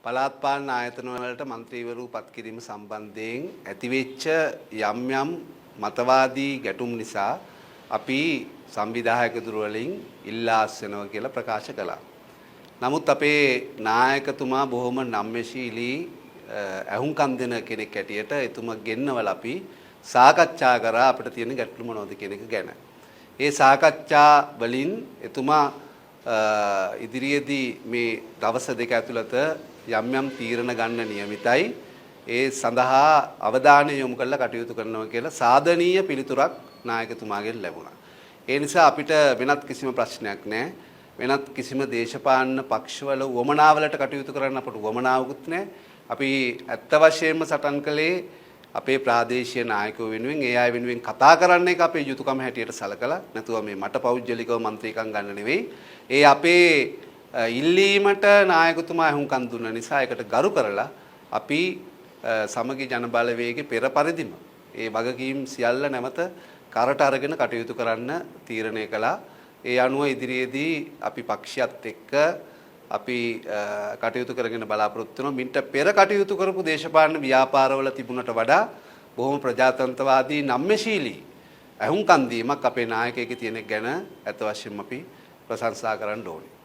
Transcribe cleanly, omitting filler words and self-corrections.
පළාත් පාලන ආයතන වලට മന്ത്രിවරු පත් කිරීම සම්බන්ධයෙන් ඇතිවෙච්ච යම් මතවාදී ගැටුම් නිසා අපි සංවිධායක දුර වලින් ඉල්ලා අස්වෙනවා කියලා ප්‍රකාශ කළා. නමුත් අපේ නායකතුමා බොහොම නම්‍යශීලී ඇහුම්කන් දෙන කෙනෙක් හැටියට එතුමා ගෙන්නවල අපි සාකච්ඡා කරා අපිට තියෙන ගැටලු මොනවද කියන එක ගැන. ඒ සාකච්ඡා වලින් එතුමා ඉදිරියේදී මේ දවස් දෙක ඇතුළත යම් තීරණ ගන්න නියමිතයි. ඒ සඳහා අවධානය යොමු කරලා කටයුතු කරනවා කියලා සාධනීය පිළිතුරක් නායකතුමාගෙන් ලැබුණා. ඒ නිසා අපිට වෙනත් කිසිම ප්‍රශ්නයක් නැහැ. වෙනත් කිසිම දේශපාලන පක්ෂවල වමනාවලට කටයුතු කරන්න අපට වමනාවකුත් නැහැ. අපි ඇත්ත වශයෙන්ම සටන් කළේ අපේ ප්‍රාදේශීය නායකයෝ වෙනුවෙන් ඒ අය වෙනුවෙන් කතා කරන්න එක අපේ යුතුයකම හැටියට සලකලා නැතුව මේ මට පෞද්ගලිකව മന്ത്രിකම් ගන්න නෙවෙයි. ඒ අපේ ඉල්ලීමට නායකතුමා අහුම්කම් දුන්න නිසා ඒකට ගරු කරලා අපි සමගි ජන බලවේගයේ පෙර පරිදිම ඒ වගකීම් සියල්ල නැවත කරට අරගෙන කටයුතු කරන්න තීරණය කළා. ඒ අනුව ඉදිරියේදී අපි පක්ෂයත් එක්ක අපි කටයුතු කරගෙන බලාපොරොත්තු වෙනවා. මින්ට පෙර කටයුතු කරපු දේශපාලන ව්‍යාපාරවල තිබුණට වඩා බොහොම ප්‍රජාතන්ත්‍රවාදී නම්‍යශීලී අහුම්කම් දීමක් අපේ නායකයෙක් තියෙන ගැන අත වශයෙන්ම අපි ප්‍රශංසා කරන්න ඕනේ.